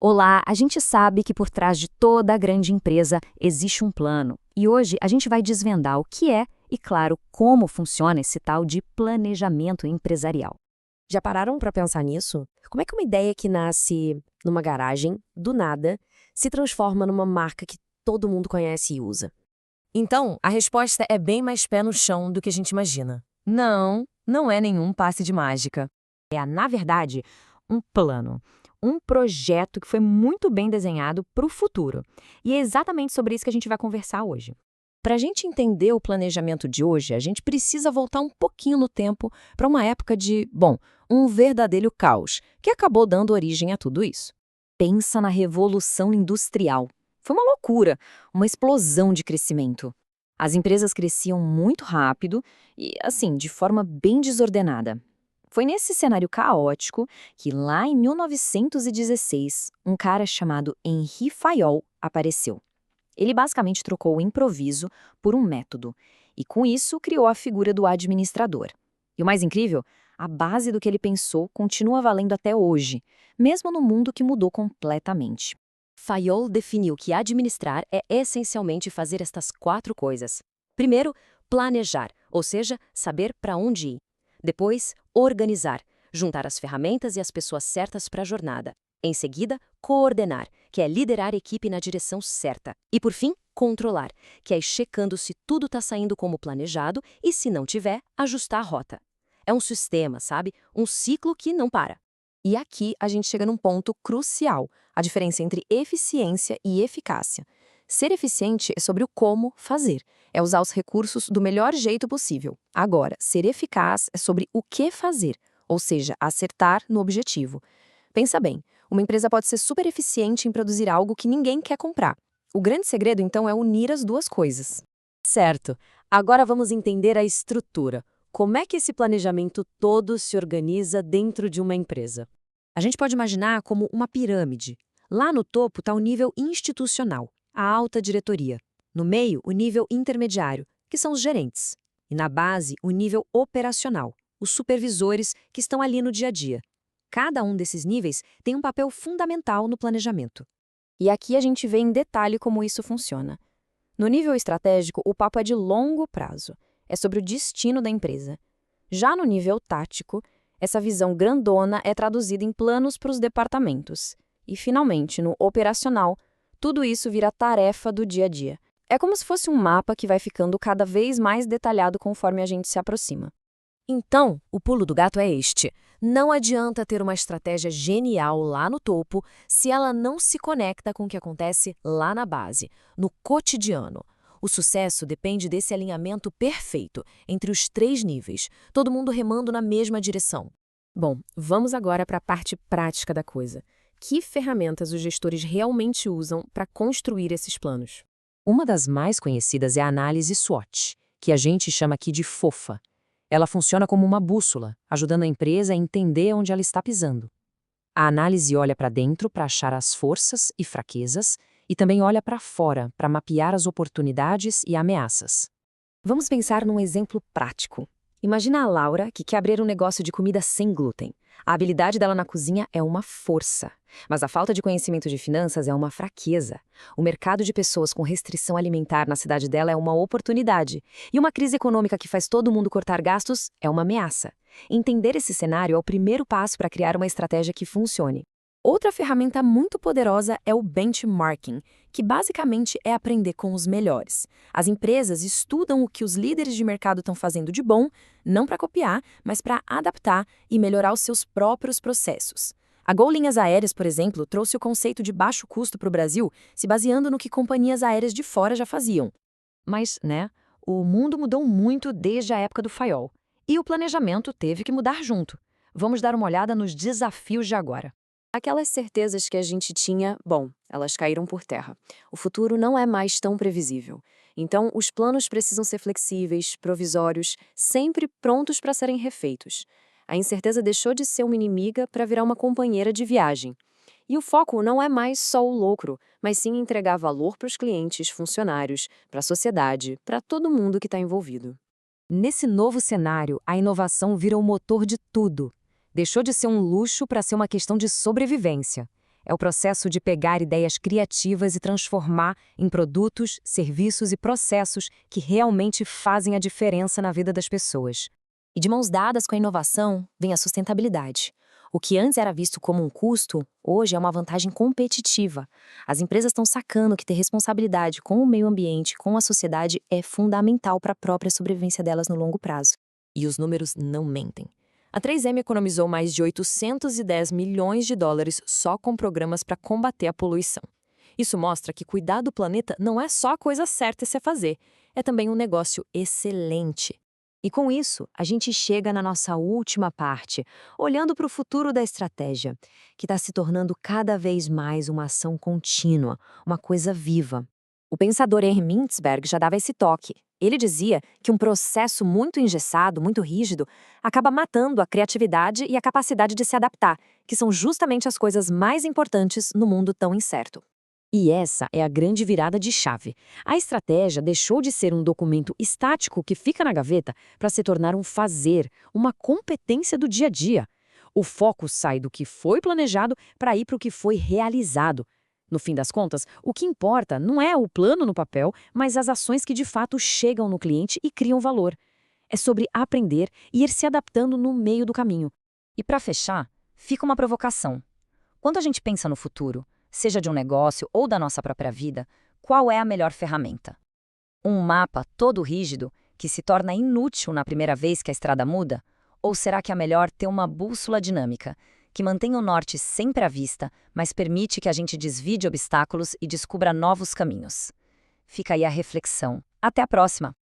Olá, a gente sabe que por trás de toda a grande empresa existe um plano. E hoje a gente vai desvendar o que é e, claro, como funciona esse tal de planejamento empresarial. Já pararam para pensar nisso? Como é que uma ideia que nasce numa garagem, do nada, se transforma numa marca que todo mundo conhece e usa? Então, a resposta é bem mais pé no chão do que a gente imagina. Não, não é nenhum passe de mágica. Na verdade, um plano, um projeto que foi muito bem desenhado para o futuro. E é exatamente sobre isso que a gente vai conversar hoje. Para a gente entender o planejamento de hoje, a gente precisa voltar um pouquinho no tempo para uma época de, um verdadeiro caos, que acabou dando origem a tudo isso. Pensa na Revolução Industrial. Foi uma loucura, uma explosão de crescimento. As empresas cresciam muito rápido e, assim, de forma bem desordenada. Foi nesse cenário caótico que, lá em 1916, um cara chamado Henri Fayol apareceu. Ele basicamente trocou o improviso por um método, e com isso criou a figura do administrador. E o mais incrível, a base do que ele pensou continua valendo até hoje, mesmo no mundo que mudou completamente. Fayol definiu que administrar é essencialmente fazer estas 4 coisas. Primeiro, planejar, ou seja, saber para onde ir. Depois, organizar, juntar as ferramentas e as pessoas certas para a jornada. Em seguida, coordenar, que é liderar a equipe na direção certa. E por fim, controlar, que é ir checando se tudo está saindo como planejado e, se não tiver, ajustar a rota. É um sistema, sabe? Um ciclo que não para. E aqui a gente chega num ponto crucial, a diferença entre eficiência e eficácia. Ser eficiente é sobre o como fazer, é usar os recursos do melhor jeito possível. Agora, ser eficaz é sobre o que fazer, ou seja, acertar no objetivo. Pensa bem, uma empresa pode ser super eficiente em produzir algo que ninguém quer comprar. O grande segredo, então, é unir as duas coisas. Certo. Agora vamos entender a estrutura. Como é que esse planejamento todo se organiza dentro de uma empresa? A gente pode imaginar como uma pirâmide. Lá no topo está o nível institucional, a alta diretoria. No meio, o nível intermediário, que são os gerentes. E na base, o nível operacional, os supervisores que estão ali no dia a dia. Cada um desses níveis tem um papel fundamental no planejamento. E aqui a gente vê em detalhe como isso funciona. No nível estratégico, o papo é de longo prazo. É sobre o destino da empresa. Já no nível tático, essa visão grandona é traduzida em planos para os departamentos. E, finalmente, no operacional, tudo isso vira tarefa do dia a dia. É como se fosse um mapa que vai ficando cada vez mais detalhado conforme a gente se aproxima. Então, o pulo do gato é este. Não adianta ter uma estratégia genial lá no topo se ela não se conecta com o que acontece lá na base, no cotidiano. O sucesso depende desse alinhamento perfeito entre os 3 níveis, todo mundo remando na mesma direção. Bom, vamos agora para a parte prática da coisa. Que ferramentas os gestores realmente usam para construir esses planos? Uma das mais conhecidas é a análise SWOT, que a gente chama aqui de FOFA. Ela funciona como uma bússola, ajudando a empresa a entender onde ela está pisando. A análise olha para dentro para achar as forças e fraquezas e também olha para fora para mapear as oportunidades e ameaças. Vamos pensar num exemplo prático. Imagina a Laura, que quer abrir um negócio de comida sem glúten. A habilidade dela na cozinha é uma força, mas a falta de conhecimento de finanças é uma fraqueza. O mercado de pessoas com restrição alimentar na cidade dela é uma oportunidade. E uma crise econômica que faz todo mundo cortar gastos é uma ameaça. Entender esse cenário é o primeiro passo para criar uma estratégia que funcione. Outra ferramenta muito poderosa é o benchmarking, que basicamente é aprender com os melhores. As empresas estudam o que os líderes de mercado estão fazendo de bom, não para copiar, mas para adaptar e melhorar os seus próprios processos. A Gol Linhas Aéreas, por exemplo, trouxe o conceito de baixo custo para o Brasil, se baseando no que companhias aéreas de fora já faziam. Mas, o mundo mudou muito desde a época do Fayol. E o planejamento teve que mudar junto. Vamos dar uma olhada nos desafios de agora. Aquelas certezas que a gente tinha, elas caíram por terra. O futuro não é mais tão previsível. Então, os planos precisam ser flexíveis, provisórios, sempre prontos para serem refeitos. A incerteza deixou de ser uma inimiga para virar uma companheira de viagem. E o foco não é mais só o lucro, mas sim entregar valor para os clientes, funcionários, para a sociedade, para todo mundo que está envolvido. Nesse novo cenário, a inovação vira o motor de tudo. Deixou de ser um luxo para ser uma questão de sobrevivência. É o processo de pegar ideias criativas e transformar em produtos, serviços e processos que realmente fazem a diferença na vida das pessoas. E de mãos dadas com a inovação, vem a sustentabilidade. O que antes era visto como um custo, hoje é uma vantagem competitiva. As empresas estão sacando que ter responsabilidade com o meio ambiente, com a sociedade, é fundamental para a própria sobrevivência delas no longo prazo. E os números não mentem. A 3M economizou mais de 810 milhões de dólares só com programas para combater a poluição. Isso mostra que cuidar do planeta não é só a coisa certa a se fazer, é também um negócio excelente. E com isso, a gente chega na nossa última parte, olhando para o futuro da estratégia, que está se tornando cada vez mais uma ação contínua, uma coisa viva. O pensador Henry Mintzberg já dava esse toque. Ele dizia que um processo muito engessado, muito rígido, acaba matando a criatividade e a capacidade de se adaptar, que são justamente as coisas mais importantes no mundo tão incerto. E essa é a grande virada de chave. A estratégia deixou de ser um documento estático que fica na gaveta para se tornar um fazer, uma competência do dia a dia. O foco sai do que foi planejado para ir para o que foi realizado. No fim das contas, o que importa não é o plano no papel, mas as ações que de fato chegam no cliente e criam valor. É sobre aprender e ir se adaptando no meio do caminho. E para fechar, fica uma provocação. Quando a gente pensa no futuro, seja de um negócio ou da nossa própria vida, qual é a melhor ferramenta? Um mapa todo rígido que se torna inútil na primeira vez que a estrada muda? Ou será que é melhor ter uma bússola dinâmica, que mantém o norte sempre à vista, mas permite que a gente desvie de obstáculos e descubra novos caminhos? Fica aí a reflexão. Até a próxima!